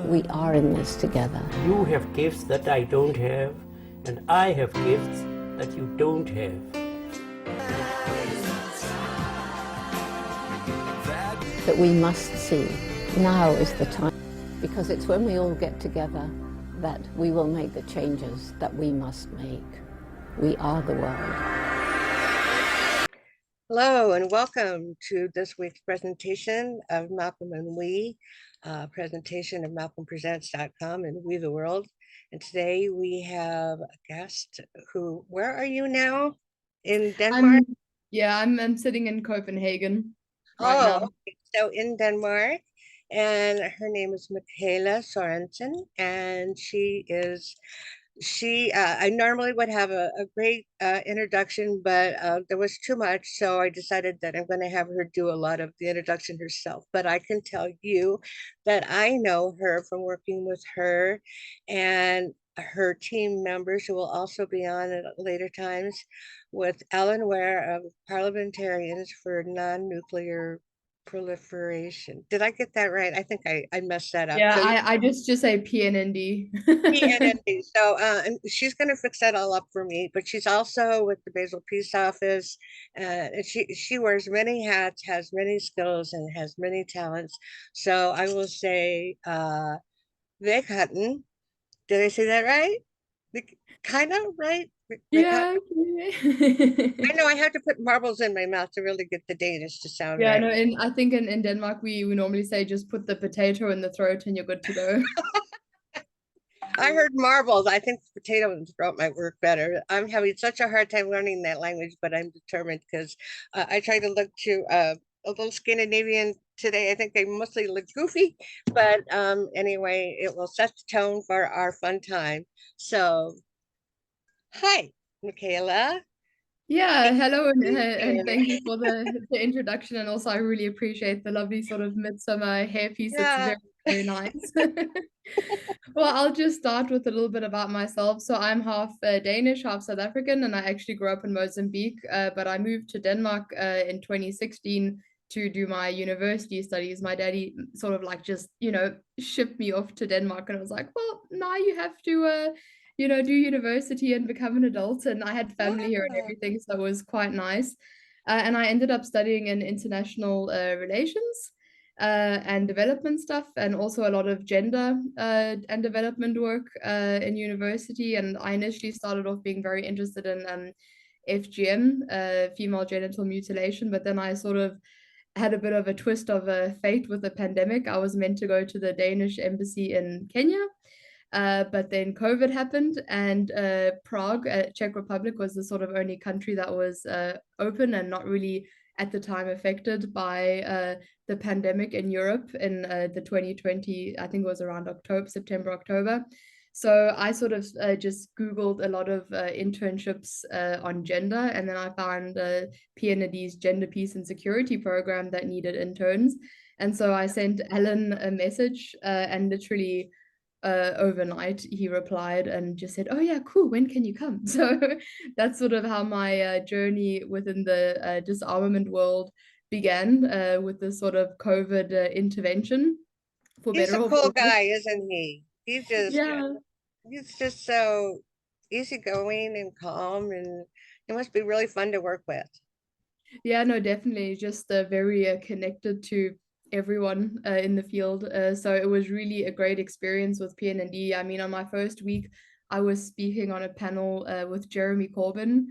we are in this together. You have gifts that I don't have, and I have gifts that you don't have. That we must see. Now is the time, because it's when we all get together that we will make the changes that we must make. We are the world. Hello and welcome to this week's presentation of Malcolm and We, presentation of malcolmpresents.com and We the World. And today we have a guest who, where are you now? In Denmark? I'm sitting in Copenhagen right now. Okay. So in Denmark, and her name is Michaela Sorensen, and I normally would have a great introduction, but there was too much, so I decided that I'm going to have her do a lot of the introduction herself. But I can tell you that I know her from working with her and her team members, who will also be on at later times, with Ellen Ware of Parliamentarians for Non-Nuclear Proliferation. Did I get that right? I think I messed that up. Yeah, so I just say PNND. PNND. So and she's going to fix that all up for me, but she's also with the Basel Peace Office. And she wears many hats, has many skills, and has many talents. So I will say Vic Hutton. Did I say that right? Kind of, right? Yeah. I know I have to put marbles in my mouth to really get the Danish to sound right. Yeah, no, I think in Denmark we normally say just put the potato in the throat and you're good to go. I heard marbles. I think potato in the throat might work better. I'm having such a hard time learning that language, but I'm determined because I tried to look to a little Scandinavian today. I think they mostly look goofy, but anyway, it will set the tone for our fun time. So, hi, Michaela. Yeah, hello, and thank you for the introduction. And also, I really appreciate the lovely sort of midsummer hairpiece. Yeah. It's very, very nice. Well, I'll just start with a little bit about myself. So I'm half Danish, half South African, and I actually grew up in Mozambique, but I moved to Denmark in 2016 to do my university studies. My daddy sort of like just, shipped me off to Denmark, and I was like, well, now you have to do university and become an adult. And I had family here and everything, so it was quite nice. And I ended up studying in international relations and development stuff, and also a lot of gender and development work in university. And I initially started off being very interested in FGM, female genital mutilation, but then I sort of had a bit of a twist of fate with the pandemic. I was meant to go to the Danish embassy in Kenya, but then COVID happened, and Prague, Czech Republic, was the sort of only country that was open and not really at the time affected by the pandemic in Europe in the 2020, I think it was around September, October. So I sort of just Googled a lot of internships on gender, and then I found PNND's Gender, Peace and Security program that needed interns. And so I sent Ellen a message, and literally overnight he replied and just said, oh yeah, cool, when can you come? So that's sort of how my journey within the disarmament world began, with this sort of COVID intervention. He's a cool guy, isn't he? He's just so easygoing and calm, and it must be really fun to work with. Yeah, no, definitely. Just very connected to everyone in the field. So it was really a great experience with PNND. I mean, on my first week, I was speaking on a panel with Jeremy Corbyn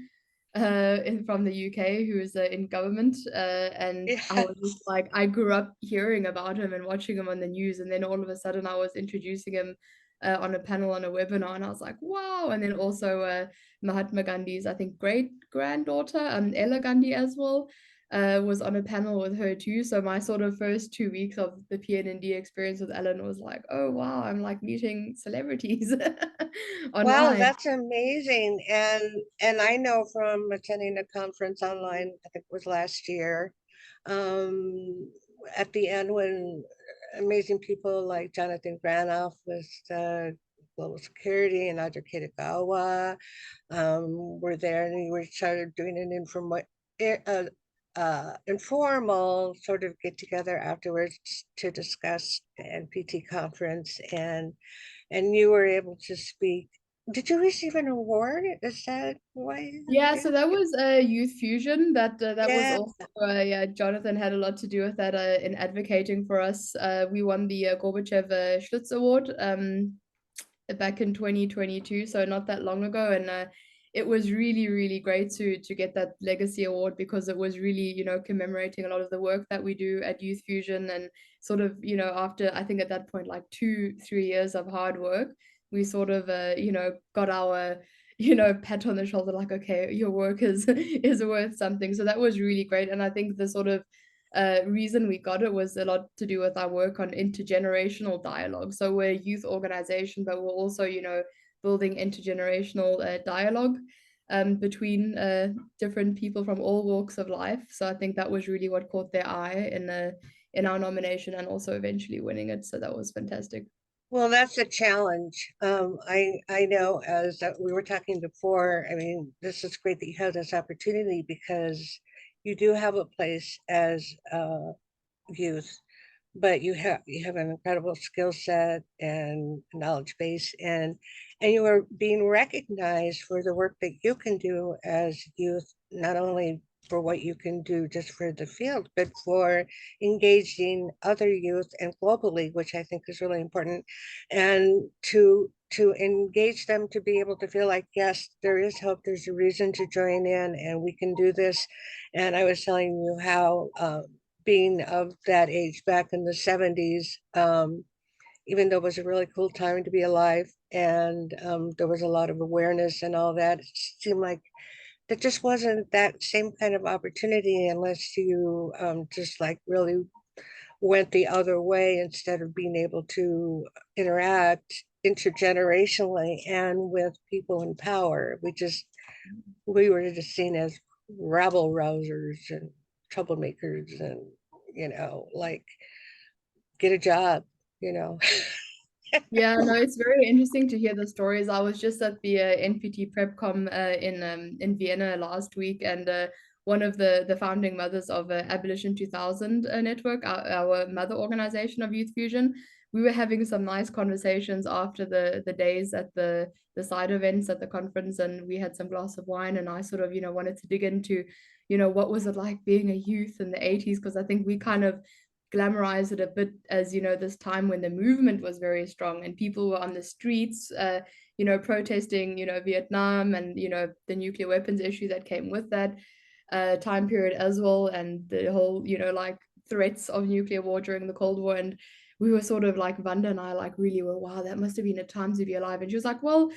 from the UK, who is in government. And yes. I was just like, I grew up hearing about him and watching him on the news. And then all of a sudden I was introducing him on a panel, on a webinar, and I was like, wow. And then also Mahatma Gandhi's, I think, great granddaughter, Ella Gandhi as well, was on a panel with her too. So my sort of first 2 weeks of the PNND experience with Ellen was like, oh wow, I'm like meeting celebrities online. Wow, that's amazing. And I know from attending a conference online, I think it was last year, at the end, when amazing people like Jonathan Granoff with Global Security and Audrey Kitagawa were there, and we started doing an informal sort of get together afterwards to discuss the NPT conference, and you were able to speak. Did you receive an award? Is that why you Yeah, did? so that was Youth Fusion. That was Yeah. also yeah. Jonathan had a lot to do with that in advocating for us. We won the Gorbachev Schlitz Award back in 2022, so not that long ago, and it was really great to get that legacy award because it was really, you know, commemorating a lot of the work that we do at Youth Fusion, and sort of, you know, after I think at that point like 2-3 years of hard work, we sort of you know, got our, you know, pat on the shoulder, like, okay, your work is is worth something. So that was really great, and I think the sort of reason we got it was a lot to do with our work on intergenerational dialogue. So we're a youth organization, but we're also, you know, building intergenerational dialogue between different people from all walks of life. So I think that was really what caught their eye in our nomination, and also eventually winning it. So that was fantastic. Well, that's a challenge. I know, as we were talking before, I mean, this is great that you have this opportunity because you do have a place as youth, but you have an incredible skill set and knowledge base, and you are being recognized for the work that you can do as youth, not only for what you can do just for the field, but for engaging other youth and globally, which I think is really important, and to engage them, to be able to feel like, yes, there is hope, there's a reason to join in, and we can do this. And I was telling you how being of that age back in the 70s, even though it was a really cool time to be alive, and there was a lot of awareness and all that, it seemed like there just wasn't that same kind of opportunity unless you just like really went the other way, instead of being able to interact intergenerationally and with people in power. We were just seen as rabble rousers and troublemakers, and like, get a job, you know. Yeah, no, it's very interesting to hear the stories. I was just at the NPT PrepCom in Vienna last week, and one of the founding mothers of Abolition 2000 network, our mother organization of Youth Fusion, we were having some nice conversations after the days at the side events at the conference, and we had some glass of wine, and I sort of, you know, wanted to dig into, you know, what was it like being a youth in the 80s, because I think we kind of glamorize it a bit as, you know, this time when the movement was very strong and people were on the streets, you know, protesting, you know, Vietnam, and, you know, the nuclear weapons issue that came with that time period as well, and the whole, you know, like threats of nuclear war during the Cold War. And we were sort of like, Vanda and I like really were, wow, that must have been a time to be alive. And she was like, well,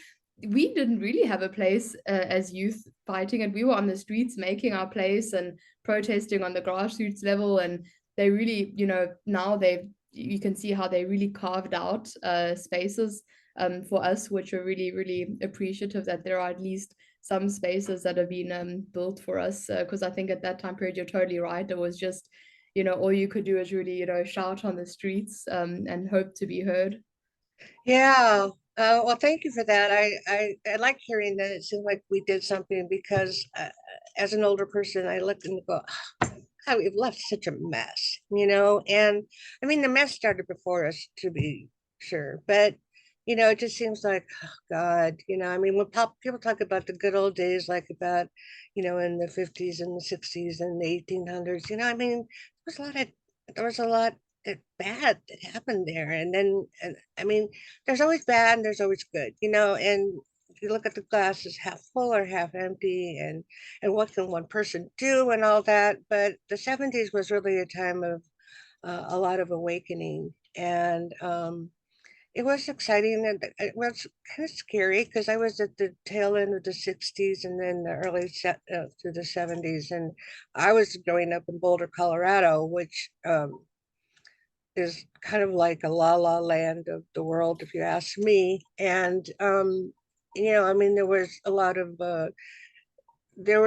we didn't really have a place as youth fighting, and we were on the streets making our place and protesting on the grassroots level. And they really, you know, now you can see how they really carved out spaces for us, which are really appreciative that there are at least some spaces that have been built for us. Because I think at that time period, you're totally right. It was just, you know, all you could do is really, you know, shout on the streets and hope to be heard. Yeah. Well, thank you for that. I like hearing that it seemed like we did something, because as an older person, I look and go, "Oh, God, we've left such a mess, you know?" And I mean, the mess started before us, to be sure, but it just seems like, oh God, I mean, when people talk about the good old days, like about, in the 50s and the 60s and the 1800s, I mean, there was a lot bad that happened there. And then, I mean, there's always bad and there's always good, and you look at the glass as half full or half empty, and what can one person do and all that. But the 70s was really a time of a lot of awakening, and it was exciting, and it was kind of scary because I was at the tail end of the 60s and then the early through the 70s, and I was growing up in Boulder, Colorado, which is kind of like a la land of the world, if you ask me. And I mean, there were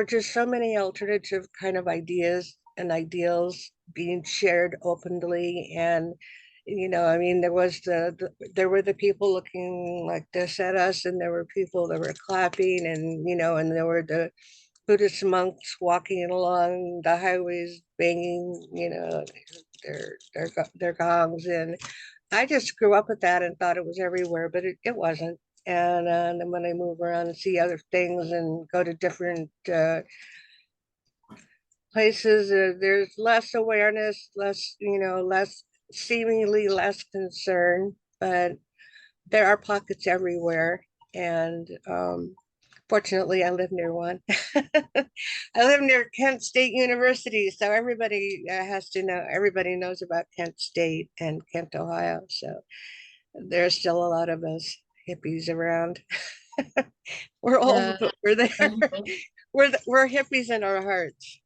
just so many alternative kind of ideas and ideals being shared openly. And I mean, there were the people looking like this at us, and there were people that were clapping, and and there were Buddhist monks walking along the highways, banging, you know, their gongs. And I just grew up with that and thought it was everywhere, but it wasn't. And then when I move around and see other things and go to different places, there's less awareness, less, you know, seemingly less concern, but there are pockets everywhere. And fortunately, I live near one. I live near Kent State University, so everybody has to know, everybody knows about Kent State and Kent, Ohio. So there's still a lot of us hippies around. We're old, Yeah. but we're there. We're hippies in our hearts.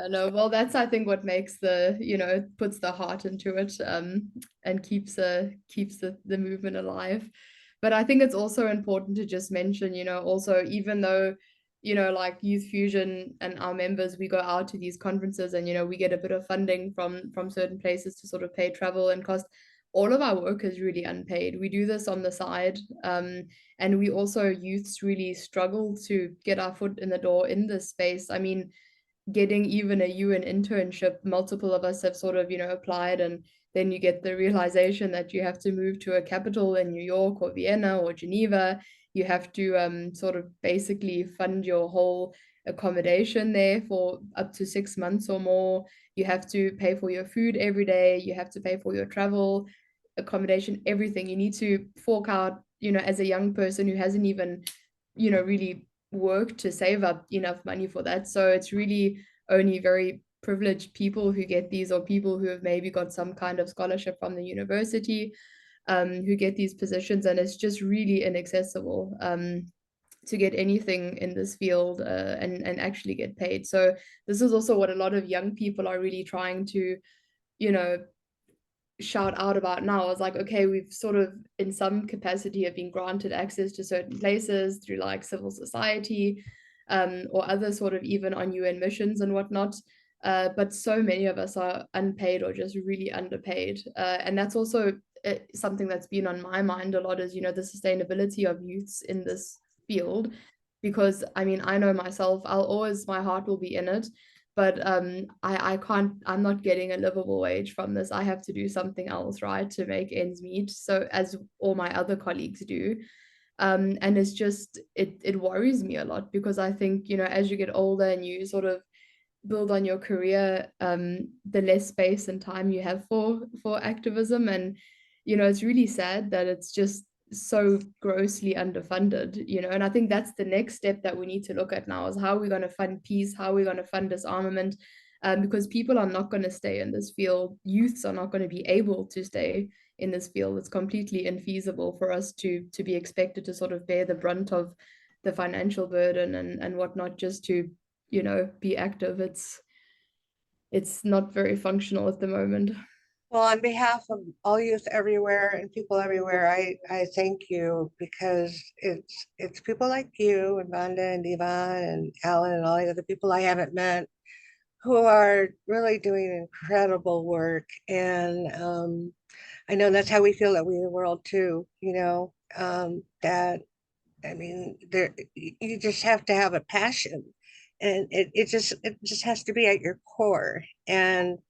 No, well, that's I think what makes the, you know, puts the heart into it, and keeps the movement alive. But I think it's also important to just mention, you know, also even though, you know, like Youth Fusion and our members, we go out to these conferences and, you know, we get a bit of funding from certain places to sort of pay travel and cost. All of our work is really unpaid. We do this on the side, and we also youths really struggle to get our foot in the door in this space. I mean, getting even a UN internship, multiple of us have sort of, you know, applied, and then you get the realization that you have to move to a capital in New York or Vienna or Geneva. You have to sort of basically fund your whole accommodation there for up to 6 months or more. You have to pay for your food every day. You have to pay for your travel, accommodation, everything. You need to fork out, you know, as a young person who hasn't even, you know, really work to save up enough money for that. So it's really only very privileged people who get these, or people who have maybe got some kind of scholarship from the university, who get these positions, and it's just really inaccessible to get anything in this field, and actually get paid. So this is also what a lot of young people are really trying to, you know, shout out about now. Is like, okay, we've sort of in some capacity have been granted access to certain places through like civil society, or other sort of even on UN missions and whatnot, but so many of us are unpaid or just really underpaid, and that's also something that's been on my mind a lot, is, you know, the sustainability of youths in this field. Because I mean, I know myself, my heart will be in it, but I can't, I'm not getting a livable wage from this. I have to do something else, right, to make ends meet, so as all my other colleagues do. And it's just, it worries me a lot, because I think, you know, as you get older and you sort of build on your career, the less space and time you have for activism. And, you know, it's really sad that it's just so grossly underfunded, you know. And I think that's the next step that we need to look at now, is how we're going to fund peace, how we're going to fund disarmament, because people are not going to stay in this field. Youths are not going to be able to stay in this field. It's completely infeasible for us to be expected to sort of bear the brunt of the financial burden and whatnot, just to, you know, be active. It's not very functional at the moment. Well, on behalf of all youth everywhere and people everywhere, I thank you, because it's people like you and Vonda and Yvonne and Alan and all the other people I haven't met who are really doing incredible work. And I know that's how we feel that we in the world too, you know, that, I mean, there, you just have to have a passion, and it just has to be at your core. And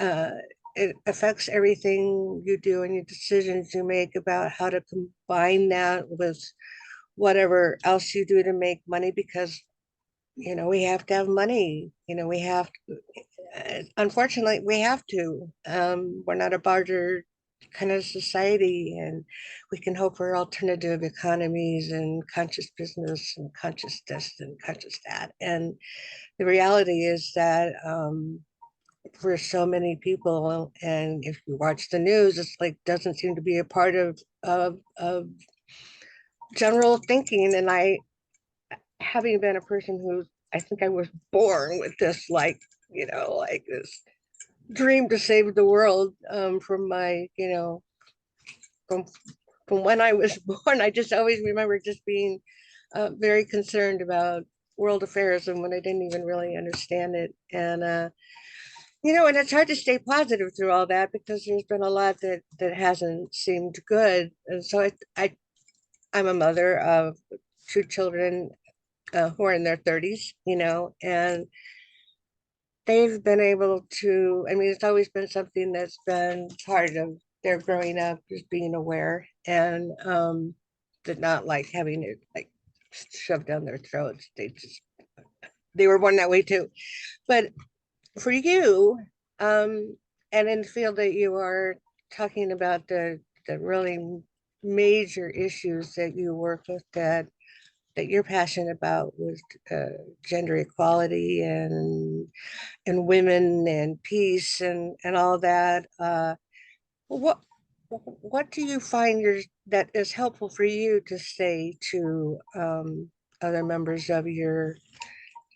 uh, it affects everything you do and your decisions you make about how to combine that with whatever else you do to make money, because, you know, we have to have money. You know, we have to, unfortunately, we have to. We're not a barter kind of society, and we can hope for alternative economies and conscious business and conscious this and conscious that. And the reality is that for so many people, and if you watch the news, it's like doesn't seem to be a part of general thinking. And I, having been a person who, I think I was born with this, like, you know, like this dream to save the world, from my, you know, from from when I was born. I just always remember just being very concerned about world affairs, and when I didn't even really understand it. And you know, and it's hard to stay positive through all that, because there's been a lot that hasn't seemed good. And so I'm a mother of two children, who are in their 30s, and they've been able to, I mean, it's always been something that's been part of their growing up, is being aware, and did not like having it like shoved down their throats. They were born that way too. But for you, and in the field that you are talking about, the really major issues that you work with, that you're passionate about, with gender equality and women and peace and all that. What what do you find that is helpful for you to say to other members of your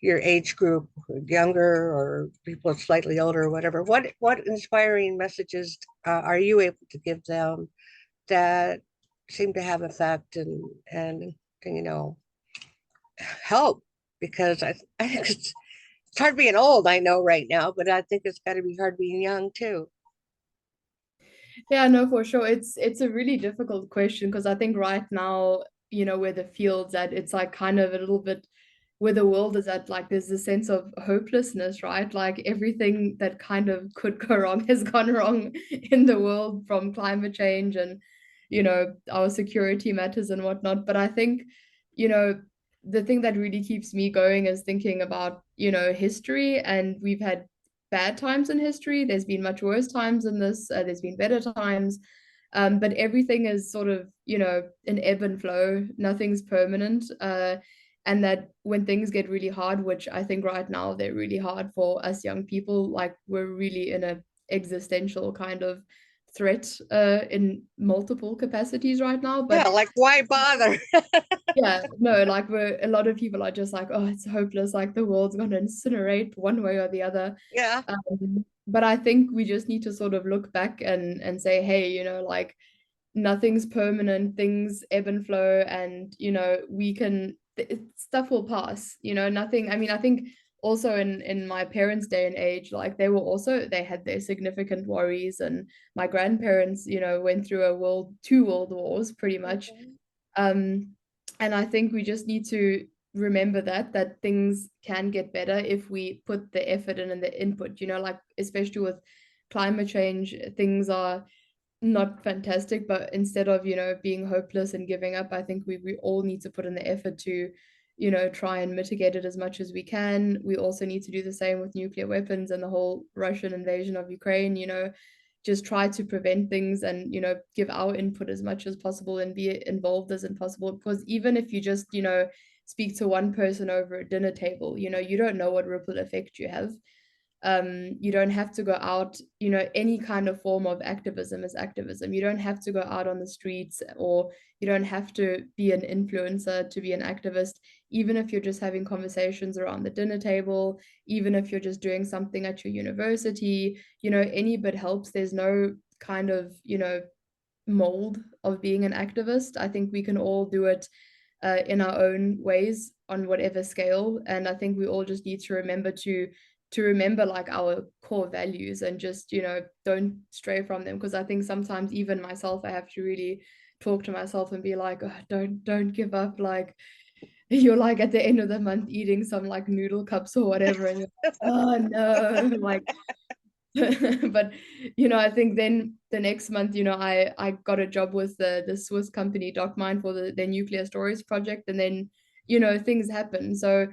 age group, younger or people slightly older or whatever? What inspiring messages are you able to give them that seem to have effect and help? Because I think it's hard being old, I know right now, but I think it's got to be hard being young too. Yeah, no, for sure. It's a really difficult question because I think right now, where the field's at, it's like kind of a little bit where the world is at, like there's a sense of hopelessness, right? Like everything that kind of could go wrong has gone wrong in the world, from climate change and, our security matters and whatnot. But I think, the thing that really keeps me going is thinking about, history, and we've had bad times in history. There's been much worse times in this. There's been better times. But everything is sort of, an ebb and flow. Nothing's permanent. And that when things get really hard, which I think right now they're really hard for us young people, like we're really in a existential kind of threat in multiple capacities right now. Yeah, But like why bother? yeah, no, like a lot of people are just like, oh, it's hopeless, like the world's gonna incinerate one way or the other. Yeah. But I think we just need to sort of look back and say, hey, like nothing's permanent, things ebb and flow, and we can stuff will pass, nothing. I mean, I think also in my parents' day and age, like they had their significant worries, and my grandparents, went through two world wars pretty much. um and I think we just need to remember that things can get better if we put the effort in and the input, like especially with climate change, things are not fantastic, but instead of, being hopeless and giving up, I think we all need to put in the effort to, try and mitigate it as much as we can. We also need to do the same with nuclear weapons and the whole Russian invasion of Ukraine, just try to prevent things and, give our input as much as possible and be involved as possible. Because even if you just, speak to one person over a dinner table, you don't know what ripple effect you have. You don't have to go out, any kind of form of activism is activism. You don't have to go out on the streets, or you don't have to be an influencer to be an activist. Even if you're just having conversations around the dinner table, even if you're just doing something at your university, any bit helps. There's no kind of, mold of being an activist. I think we can all do it in our own ways on whatever scale. And I think we all just need to remember to remember like our core values and just, don't stray from them. Because I think sometimes even myself, I have to really talk to myself and be like, oh, don't give up. Like you're like at the end of the month eating some like noodle cups or whatever, and you're like, oh no, like but I think then the next month, I got a job with the Swiss company DocMine for the nuclear storage project, and then things happen. So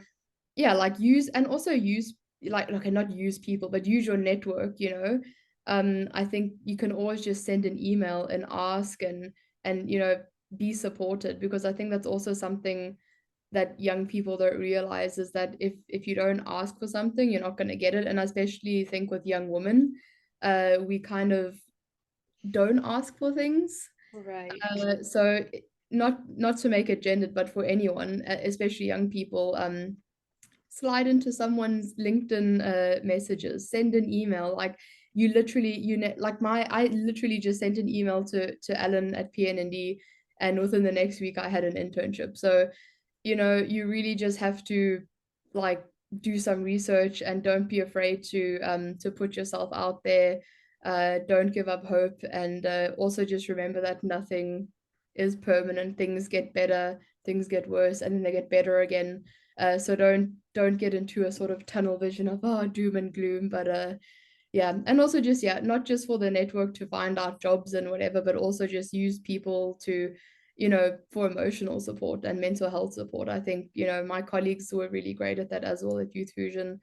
yeah, like use like, okay, not use people, but use your network. I think you can always just send an email and ask and be supported, because I think that's also something that young people don't realize, is that if you don't ask for something, you're not going to get it. And I especially think with young women, we kind of don't ask for things. Right. So not to make it gendered, but for anyone, especially young people, slide into someone's LinkedIn messages, send an email. Like you literally, I literally just sent an email to Alan at PNND, and within the next week I had an internship. So you really just have to like do some research, and don't be afraid to put yourself out there. Don't give up hope, and also just remember that nothing is permanent. Things get better, things get worse, and then they get better again. So don't get into a sort of tunnel vision of doom and gloom, but yeah, and also just not just for the network to find out jobs and whatever, but also just use people to, for emotional support and mental health support. I think, my colleagues were really great at that as well at Youth Fusion.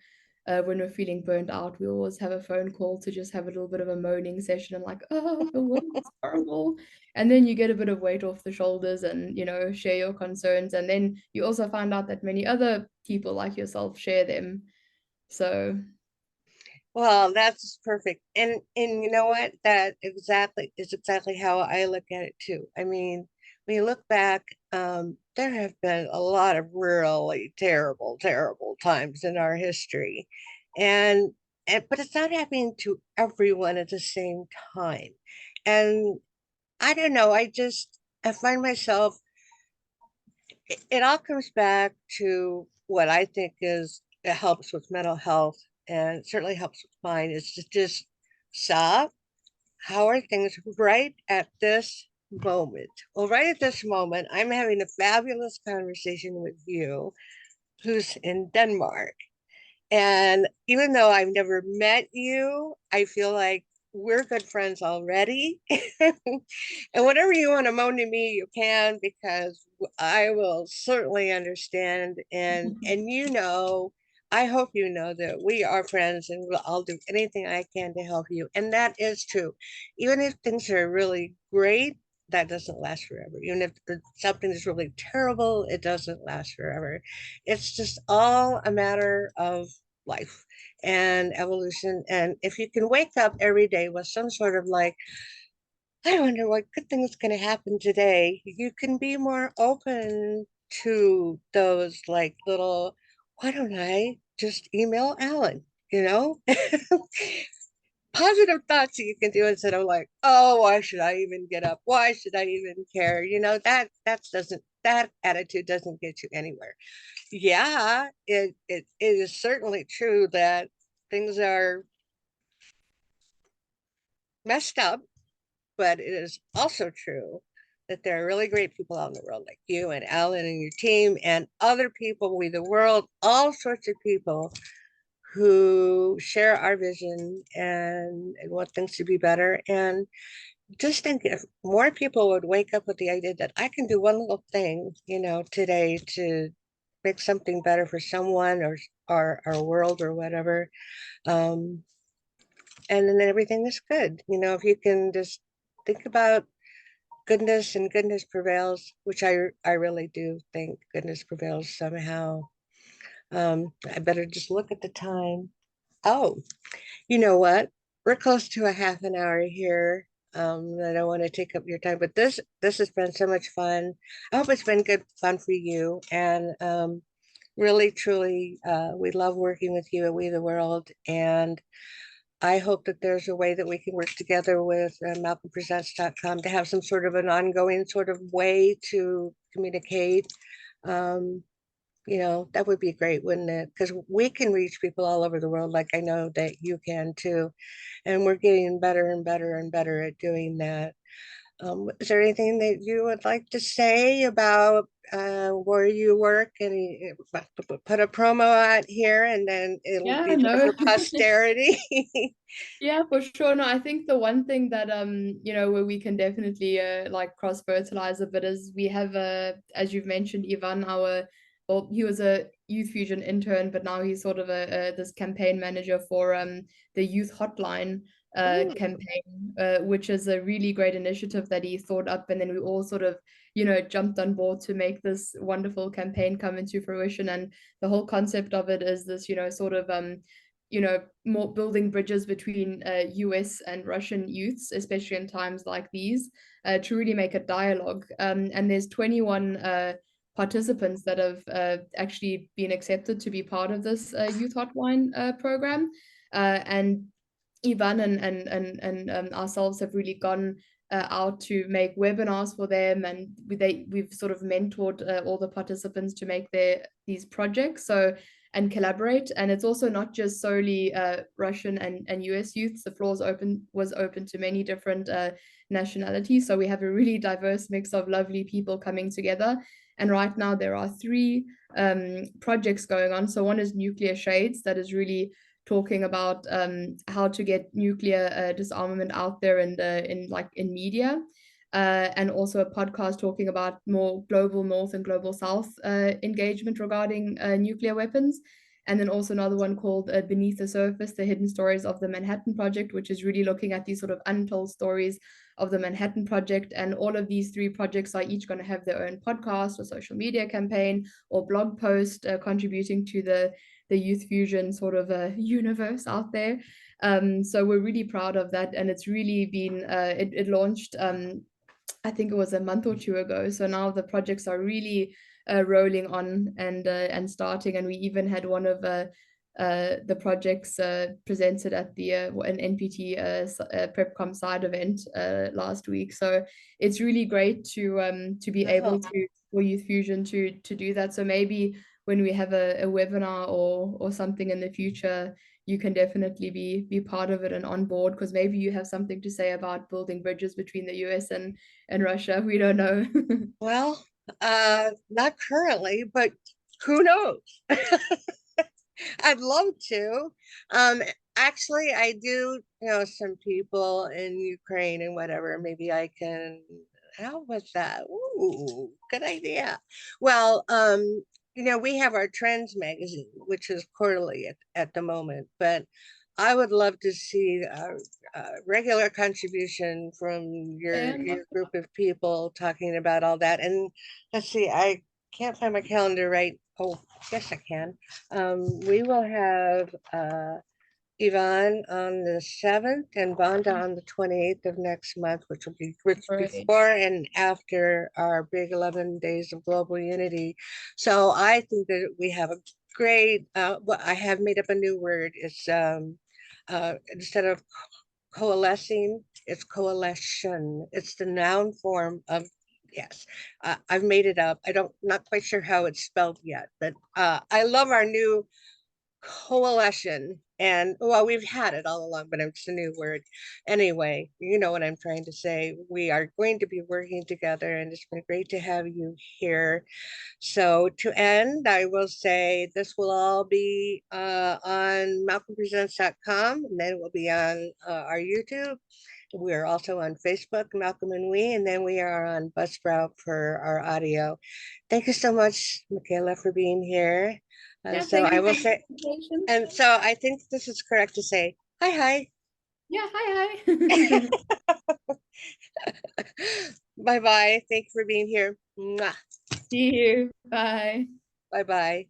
When we're feeling burnt out, we always have a phone call to just have a little bit of a moaning session and like, oh, the world is horrible. And then you get a bit of weight off the shoulders and, share your concerns. And then you also find out that many other people like yourself share them. So Well, that's perfect. And you know what? That exactly is exactly how I look at it too. I mean, when you look back, there have been a lot of really terrible, terrible times in our history. And, but it's not happening to everyone at the same time. And I don't know, I find myself, it all comes back to what I think is it helps with mental health and it certainly helps with mine is to just stop. How are things right at this moment? Well, right at this moment, I'm having a fabulous conversation with you, who's in Denmark. And even though I've never met you, I feel like we're good friends already. And whatever you want to moan to me, you can, because I will certainly understand. And I hope you know that we are friends and I'll do anything I can to help you. And that is true. Even if things are really great, that doesn't last forever. Even if something is really terrible, it doesn't last forever. It's just all a matter of life and evolution. And if you can wake up every day with some sort of like, I wonder what good thing is going to happen today, you can be more open to those like little, why don't I just email Alan, you know? Positive thoughts that you can do instead of like, oh, why should I even get up? Why should I even care? That attitude doesn't get you anywhere. Yeah, it is certainly true that things are messed up, but it is also true that there are really great people out in the world like you and Alan and your team and other people, we the world, all sorts of people who share our vision and want things to be better. And just think if more people would wake up with the idea that I can do one little thing, today to make something better for someone or our world or whatever. Um, and then everything is good. If you can just think about goodness and goodness prevails, which I really do think goodness prevails somehow. I better just look at the time. Oh, you know what? We're close to a half an hour here. I don't want to take up your time, but this has been so much fun. I hope it's been good fun for you. And really, truly, we love working with you at We the World. And I hope that there's a way that we can work together with MalcolmPresents.com to have some sort of an ongoing sort of way to communicate. Um, that would be great, wouldn't it? Because we can reach people all over the world, like I know that you can too. And we're getting better and better and better at doing that. Is there anything that you would like to say about where you work and put a promo out here and then it'll yeah, be there no. for posterity? Yeah, for sure. No, I think the one thing that where we can definitely like cross fertilize a bit is we have as you've mentioned, Ivan, he was a Youth Fusion intern, but now he's sort of a this campaign manager for the Youth Hotline campaign, which is a really great initiative that he thought up, and then we all sort of jumped on board to make this wonderful campaign come into fruition. And the whole concept of it is this sort of more building bridges between US and Russian youths, especially in times like these, to really make a dialogue. And there's 21 participants that have actually been accepted to be part of this youth hotline program. And Ivan and ourselves have really gone out to make webinars for them, and we've sort of mentored all the participants to make these projects and collaborate. And it's also not just solely Russian and US youths. The floor was open to many different nationalities. So we have a really diverse mix of lovely people coming together. And right now there are 3 projects going on. So one is Nuclear Shades, that is really talking about how to get nuclear disarmament out there and in media. And also a podcast talking about more global North and global South engagement regarding nuclear weapons. And then also another one called Beneath the Surface, the Hidden Stories of the Manhattan Project, which is really looking at these sort of untold stories of the Manhattan Project. And all of these 3 projects are each going to have their own podcast or social media campaign or blog post contributing to the Youth Fusion sort of universe out there. So we're really proud of that. And it's really been, it launched, I think it was a month or 2 ago. So now the projects are really rolling on and starting. And we even had one of the projects presented at the an NPT PrepCom side event last week. So it's really great to be able to, for Youth Fusion to do that. So maybe when we have a webinar or something in the future, you can definitely be part of it and on board, because maybe you have something to say about building bridges between the US and Russia. We don't know. Well, not currently, but who knows? I'd love to. Actually, I do know some people in Ukraine and whatever. Maybe I can help with that. Ooh, good idea. Well, we have our Trends magazine, which is quarterly at the moment, but I would love to see a regular contribution from your group of people talking about all that. And let's see, I can't find my calendar right. Oh, yes, I can. We will have Yvonne on the 7th and Vonda on the 28th of next month, which will be before and after our big 11 days of global unity. So I think that we have a great, well, I have made up a new word. It's instead of coalescing, it's coalition. It's the noun form of, yes, I've made it up. Not quite sure how it's spelled yet, but I love our new coalition. And well, we've had it all along, but it's a new word. Anyway, you know what I'm trying to say. We are going to be working together, and it's been great to have you here. So to end, I will say this will all be on malcolmpresents.com, and then it will be on our YouTube. We're also on Facebook, Malcolm and We, and then we are on Buzzsprout for our audio. Thank you so much, Michaela, for being here. Yeah, so I will say, invitation. and so I think this is correct to say, hi. Yeah, hi. Bye-bye. Thank you for being here. Mwah. See you. Bye. Bye-bye.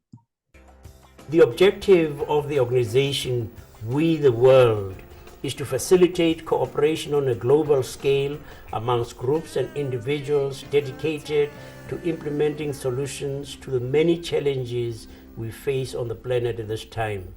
The objective of the organization We the World is to facilitate cooperation on a global scale amongst groups and individuals dedicated to implementing solutions to the many challenges we face on the planet at this time.